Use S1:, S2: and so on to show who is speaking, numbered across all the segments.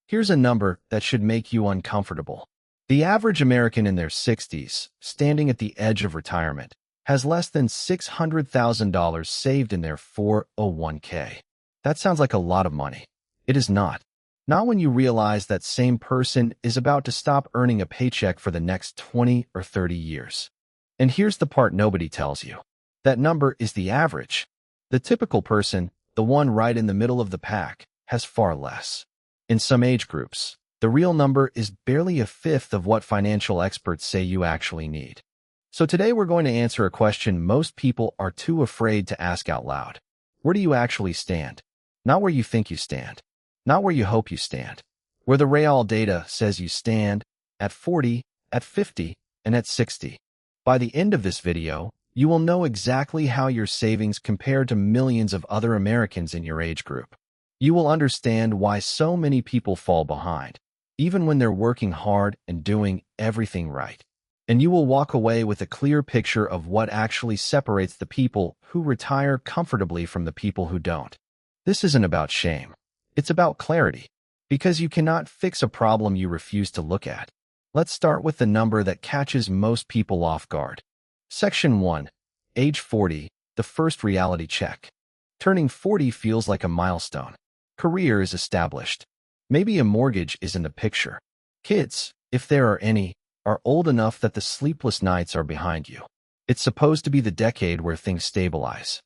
S1: Here's a number that should make you uncomfortable. The average American in their 60s, standing at the edge of retirement, has less than $600,000 saved in their 401k. That sounds like a lot of money. It is not. Not when you realize that same person is about to stop earning a paycheck for the next 20 or 30 years. And here's the part nobody tells you. That number is the average. The typical person, the one right in the middle of the pack, has far less. In some age groups, the real number is barely a fifth of what financial experts say you actually need. So today we're going to answer a question most people are too afraid to ask out loud. Where do you actually stand? Not where you think you stand. Not where you hope you stand. Where the real data says you stand, at 40, at 50, and at 60. By the end of this video, you will know exactly how your savings compare to millions of other Americans in your age group. You will understand why so many people fall behind, even when they're working hard and doing everything right. And you will walk away with a clear picture of what actually separates the people who retire comfortably from the people who don't. This isn't about shame. It's about clarity, because you cannot fix a problem you refuse to look at. Let's start with the number that catches most people off guard. Section 1. Age 40, the first reality check. Turning 40 feels like a milestone. Career is established. Maybe a mortgage is in the picture. Kids, if there are any, are old enough that the sleepless nights are behind you. It's supposed to be the decade where things stabilize.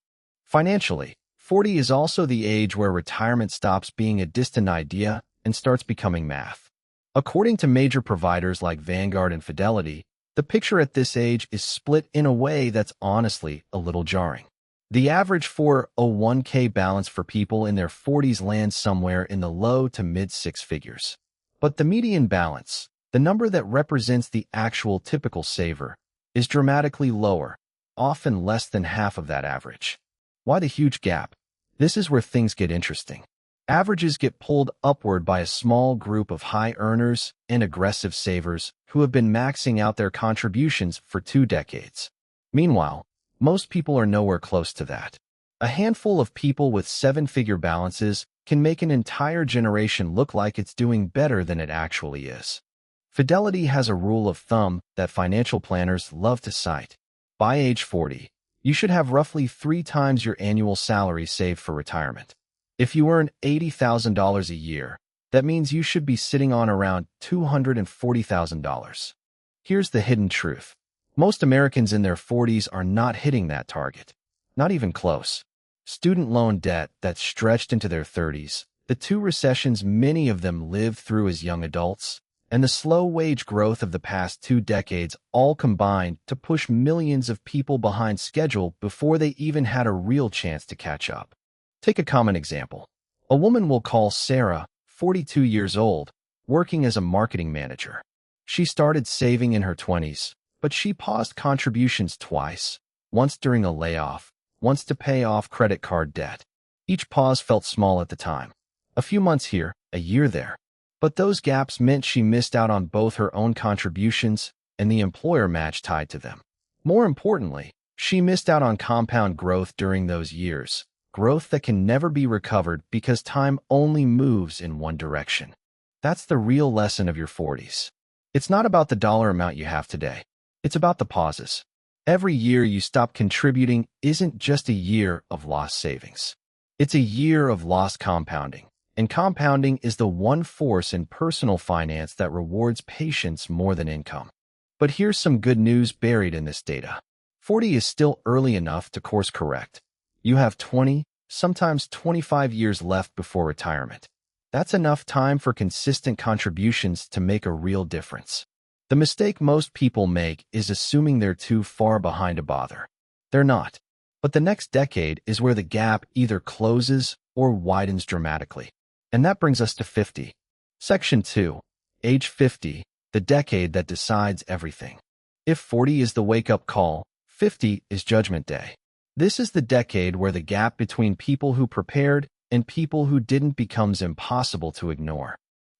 S1: Financially, 40 is also the age where retirement stops being a distant idea and starts becoming math. According to major providers like Vanguard and Fidelity, the picture at this age is split in a way that's honestly a little jarring. The average 401k balance for people in their 40s lands somewhere in the low to mid six figures. But the median balance, the number that represents the actual typical saver, is dramatically lower, often less than half of that average. Why the huge gap? This is where things get interesting. Averages get pulled upward by a small group of high earners and aggressive savers who have been maxing out their contributions for 2 decades. Meanwhile, most people are nowhere close to that. A handful of people with 7-figure balances can make an entire generation look like it's doing better than it actually is. Fidelity has a rule of thumb that financial planners love to cite. By age 40, you should have roughly 3 times your annual salary saved for retirement. If you earn $80,000 a year, that means you should be sitting on around $240,000. Here's the hidden truth. Most Americans in their 40s are not hitting that target. Not even close. Student loan debt that's stretched into their 30s, the 2 recessions many of them lived through as young adults, and the slow wage growth of the past 2 decades all combined to push millions of people behind schedule before they even had a real chance to catch up. Take a common example. A woman will call Sarah, 42 years old, working as a marketing manager. She started saving in her 20s, but she paused contributions twice, once during a layoff, once to pay off credit card debt. Each pause felt small at the time. A few months here, a year there. But those gaps meant she missed out on both her own contributions and the employer match tied to them. More importantly, she missed out on compound growth during those years, growth that can never be recovered because time only moves in one direction. That's the real lesson of your 40s. It's not about the dollar amount you have today. It's about the pauses. Every year you stop contributing isn't just a year of lost savings. It's a year of lost compounding. And compounding is the one force in personal finance that rewards patience more than income. But here's some good news buried in this data. 40 is still early enough to course correct. You have 20, sometimes 25 years left before retirement. That's enough time for consistent contributions to make a real difference. The mistake most people make is assuming they're too far behind to bother. They're not. But the next decade is where the gap either closes or widens dramatically. And that brings us to 50. Section 2. Age 50, the decade that decides everything. If 40 is the wake-up call, 50 is Judgment Day. This is the decade where the gap between people who prepared and people who didn't becomes impossible to ignore.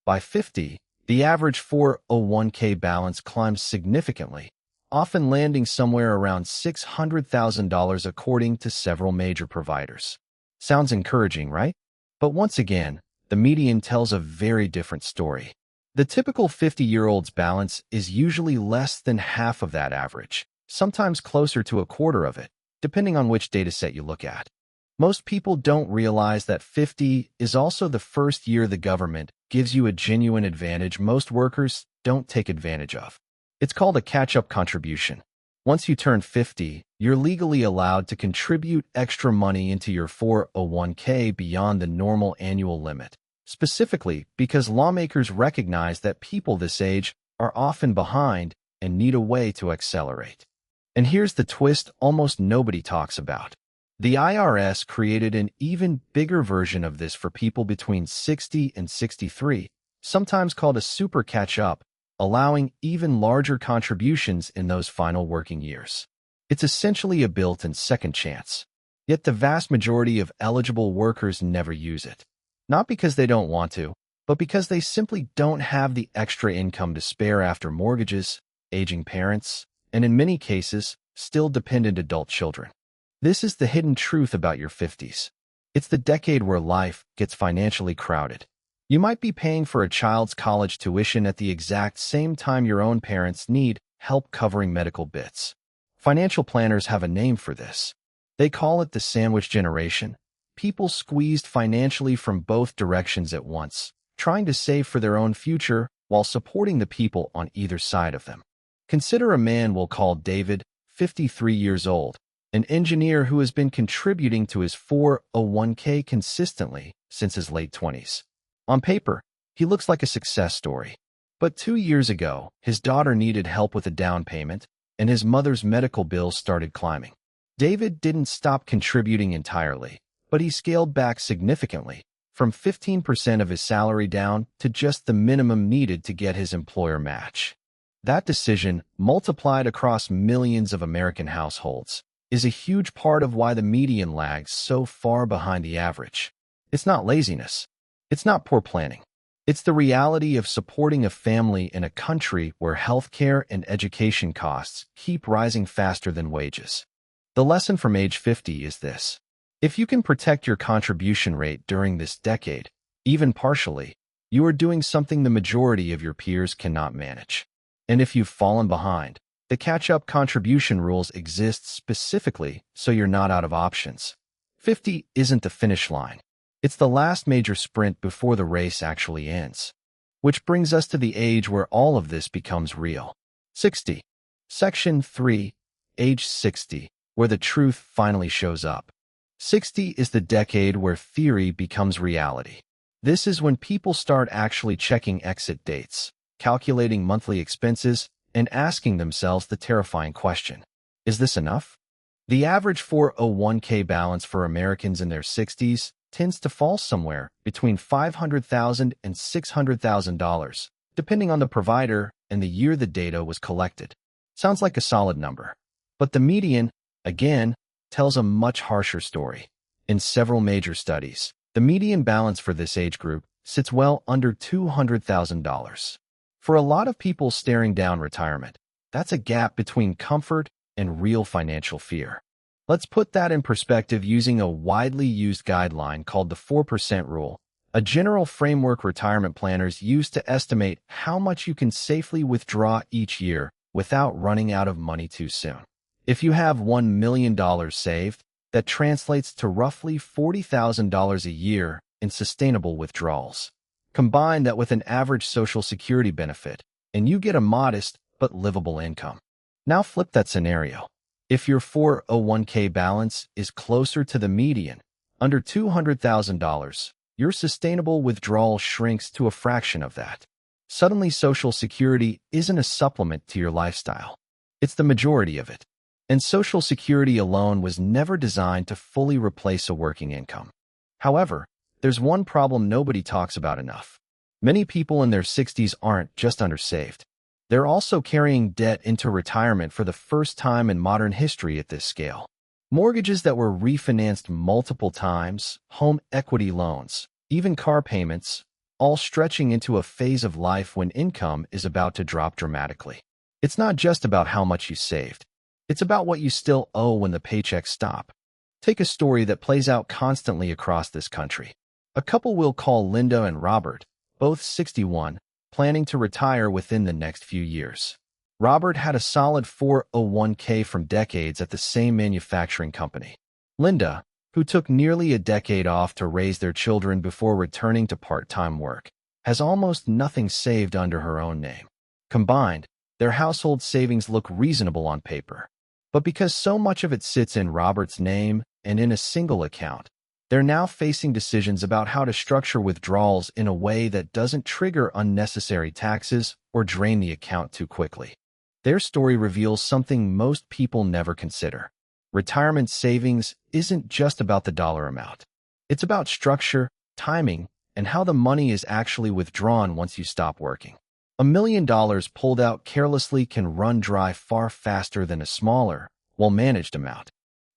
S1: By 50, the average 401k balance climbs significantly, often landing somewhere around $600,000 according to several major providers. Sounds encouraging, right? But once again, the median tells a very different story. The typical 50-year-old's balance is usually less than half of that average, sometimes closer to a quarter of it, depending on which dataset you look at. Most people don't realize that 50 is also the first year the government gives you a genuine advantage most workers don't take advantage of. It's called a catch-up contribution. Once you turn 50, you're legally allowed to contribute extra money into your 401k beyond the normal annual limit, specifically because lawmakers recognize that people this age are often behind and need a way to accelerate. And here's the twist almost nobody talks about. The IRS created an even bigger version of this for people between 60 and 63, sometimes called a super catch-up, allowing even larger contributions in those final working years. It's essentially a built-in second chance. Yet the vast majority of eligible workers never use it. Not because they don't want to, but because they simply don't have the extra income to spare after mortgages, aging parents, and in many cases, still dependent adult children. This is the hidden truth about your 50s. It's the decade where life gets financially crowded. You might be paying for a child's college tuition at the exact same time your own parents need help covering medical bits. Financial planners have a name for this. They call it the sandwich generation. People squeezed financially from both directions at once, trying to save for their own future while supporting the people on either side of them. Consider a man we'll call David, 53 years old, an engineer who has been contributing to his 401k consistently since his late 20s. On paper, he looks like a success story. But 2 years ago, his daughter needed help with a down payment, and his mother's medical bills started climbing. David didn't stop contributing entirely, but he scaled back significantly, from 15% of his salary down to just the minimum needed to get his employer match. That decision, multiplied across millions of American households, is a huge part of why the median lags so far behind the average. It's not laziness. It's not poor planning. It's the reality of supporting a family in a country where healthcare and education costs keep rising faster than wages. The lesson from age 50 is this. If you can protect your contribution rate during this decade, even partially, you are doing something the majority of your peers cannot manage. And if you've fallen behind, the catch-up contribution rules exist specifically so you're not out of options. 50 isn't the finish line. It's the last major sprint before the race actually ends. Which brings us to the age where all of this becomes real. 60. Section 3, age 60, where the truth finally shows up. 60 is the decade where theory becomes reality. This is when people start actually checking exit dates, calculating monthly expenses, and asking themselves the terrifying question, is this enough? The average 401k balance for Americans in their 60s tends to fall somewhere between $500,000 and $600,000, depending on the provider and the year the data was collected. Sounds like a solid number. But the median, again, tells a much harsher story. In several major studies, the median balance for this age group sits well under $200,000. For a lot of people staring down retirement, that's a gap between comfort and real financial fear. Let's put that in perspective using a widely used guideline called the 4% rule, a general framework retirement planners use to estimate how much you can safely withdraw each year without running out of money too soon. If you have $1 million saved, that translates to roughly $40,000 a year in sustainable withdrawals. Combine that with an average Social Security benefit, and you get a modest but livable income. Now flip that scenario. If your 401k balance is closer to the median, under $200,000, your sustainable withdrawal shrinks to a fraction of that. Suddenly, Social Security isn't a supplement to your lifestyle. It's the majority of it. And Social Security alone was never designed to fully replace a working income. However, there's one problem nobody talks about enough. Many people in their 60s aren't just undersaved. They're also carrying debt into retirement for the first time in modern history at this scale. Mortgages that were refinanced multiple times, home equity loans, even car payments, all stretching into a phase of life when income is about to drop dramatically. It's not just about how much you saved. It's about what you still owe when the paychecks stop. Take a story that plays out constantly across this country. A couple we'll call Linda and Robert, both 61, planning to retire within the next few years. Robert had a solid 401k from decades at the same manufacturing company. Linda, who took nearly a decade off to raise their children before returning to part-time work, has almost nothing saved under her own name. Combined, their household savings look reasonable on paper. But because so much of it sits in Robert's name and in a single account, they're now facing decisions about how to structure withdrawals in a way that doesn't trigger unnecessary taxes or drain the account too quickly. Their story reveals something most people never consider. Retirement savings isn't just about the dollar amount. It's about structure, timing, and how the money is actually withdrawn once you stop working. $1 million pulled out carelessly can run dry far faster than a smaller, well-managed amount.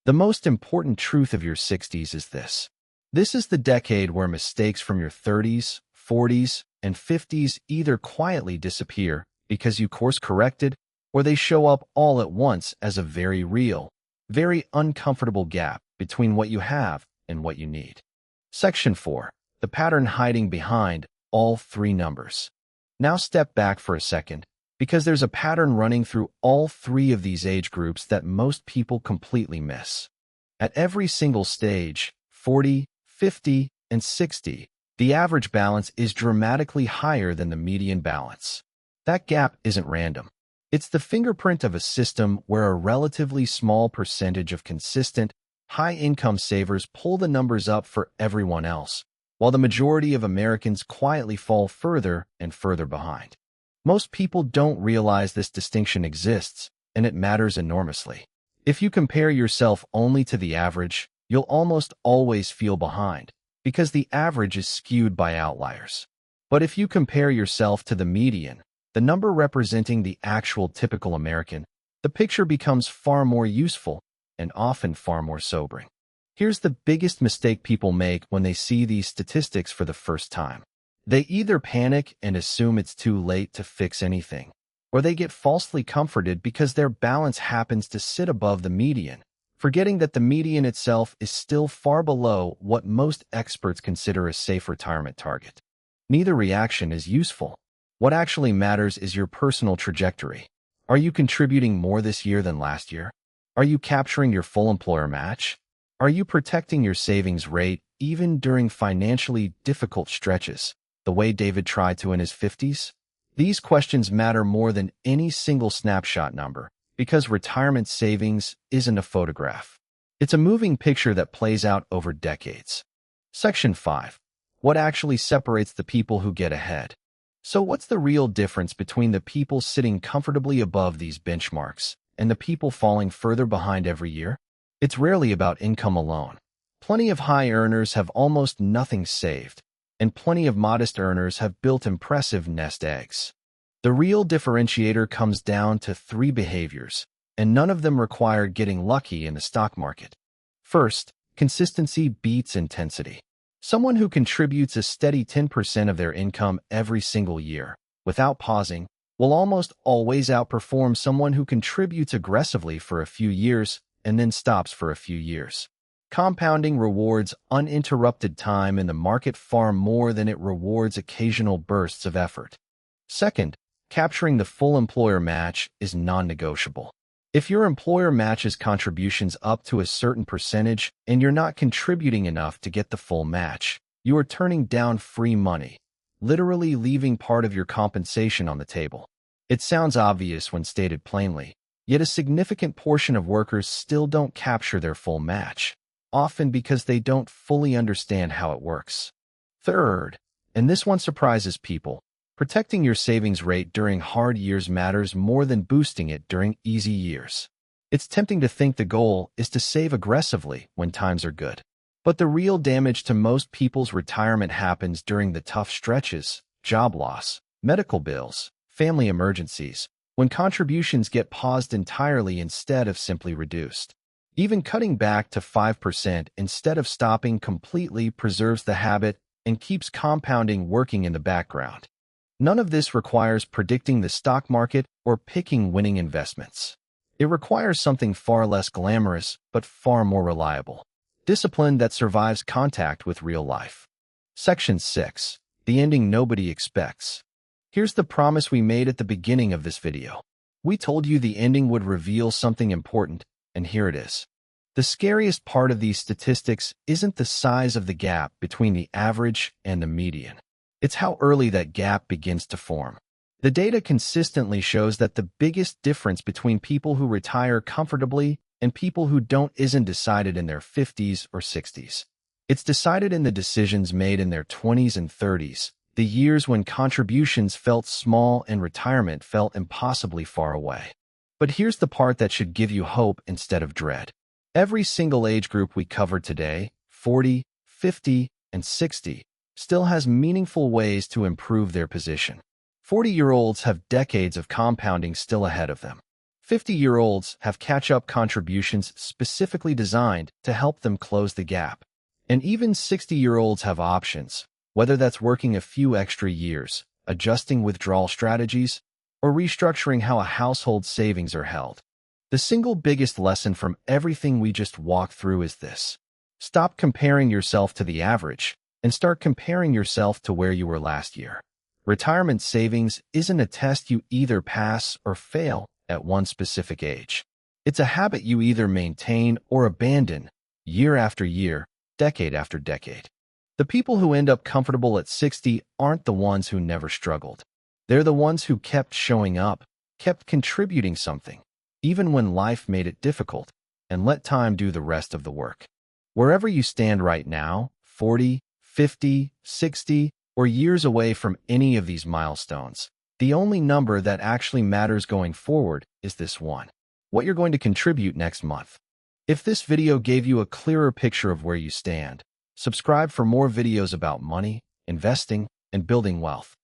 S1: The most important truth of your 60s is this. This is the decade where mistakes from your 30s, 40s, and 50s either quietly disappear because you course-corrected, or they show up all at once as a very real, very uncomfortable gap between what you have and what you need. Section 4. The pattern hiding behind all three numbers. Now step back for a second, because there's a pattern running through all three of these age groups that most people completely miss. At every single stage, 40, 50, and 60, the average balance is dramatically higher than the median balance. That gap isn't random. It's the fingerprint of a system where a relatively small percentage of consistent, high-income savers pull the numbers up for everyone else, while the majority of Americans quietly fall further and further behind. Most people don't realize this distinction exists, and it matters enormously. If you compare yourself only to the average, you'll almost always feel behind, because the average is skewed by outliers. But if you compare yourself to the median, the number representing the actual typical American, the picture becomes far more useful and often far more sobering. Here's the biggest mistake people make when they see these statistics for the first time. They either panic and assume it's too late to fix anything, or they get falsely comforted because their balance happens to sit above the median, forgetting that the median itself is still far below what most experts consider a safe retirement target. Neither reaction is useful. What actually matters is your personal trajectory. Are you contributing more this year than last year? Are you capturing your full employer match? Are you protecting your savings rate even during financially difficult stretches, the way David tried to in his 50s? These questions matter more than any single snapshot number, because retirement savings isn't a photograph. It's a moving picture that plays out over decades. Section 5. What actually separates the people who get ahead? So what's the real difference between the people sitting comfortably above these benchmarks and the people falling further behind every year? It's rarely about income alone. Plenty of high earners have almost nothing saved, and plenty of modest earners have built impressive nest eggs. The real differentiator comes down to three behaviors, and none of them require getting lucky in the stock market. First, consistency beats intensity. Someone who contributes a steady 10% of their income every single year, without pausing, will almost always outperform someone who contributes aggressively for a few years and then stops for a few years. Compounding rewards uninterrupted time in the market far more than it rewards occasional bursts of effort. Second, capturing the full employer match is non-negotiable. If your employer matches contributions up to a certain percentage and you're not contributing enough to get the full match, you are turning down free money, literally leaving part of your compensation on the table. It sounds obvious when stated plainly, yet a significant portion of workers still don't capture their full match, often because they don't fully understand how it works. Third, and this one surprises people, protecting your savings rate during hard years matters more than boosting it during easy years. It's tempting to think the goal is to save aggressively when times are good. But the real damage to most people's retirement happens during the tough stretches, job loss, medical bills, family emergencies, when contributions get paused entirely instead of simply reduced. Even cutting back to 5% instead of stopping completely preserves the habit and keeps compounding working in the background. None of this requires predicting the stock market or picking winning investments. It requires something far less glamorous but far more reliable. Discipline that survives contact with real life. Section 6. The ending nobody expects. Here's the promise we made at the beginning of this video. We told you the ending would reveal something important, and here it is. The scariest part of these statistics isn't the size of the gap between the average and the median. It's how early that gap begins to form. The data consistently shows that the biggest difference between people who retire comfortably and people who don't isn't decided in their 50s or 60s. It's decided in the decisions made in their 20s and 30s, the years when contributions felt small and retirement felt impossibly far away. But here's the part that should give you hope instead of dread. Every single age group we covered today, 40, 50, and 60, still has meaningful ways to improve their position. 40-year-olds have decades of compounding still ahead of them. 50-year-olds have catch-up contributions specifically designed to help them close the gap. And even 60-year-olds have options, whether that's working a few extra years, adjusting withdrawal strategies, or restructuring how a household's savings are held. The single biggest lesson from everything we just walked through is this. Stop comparing yourself to the average and start comparing yourself to where you were last year. Retirement savings isn't a test you either pass or fail at one specific age. It's a habit you either maintain or abandon year after year, decade after decade. The people who end up comfortable at 60 aren't the ones who never struggled. They're the ones who kept showing up, kept contributing something, even when life made it difficult, and let time do the rest of the work. Wherever you stand right now, 40, 50, 60, or years away from any of these milestones, the only number that actually matters going forward is this one: what you're going to contribute next month. If this video gave you a clearer picture of where you stand, subscribe for more videos about money, investing, and building wealth.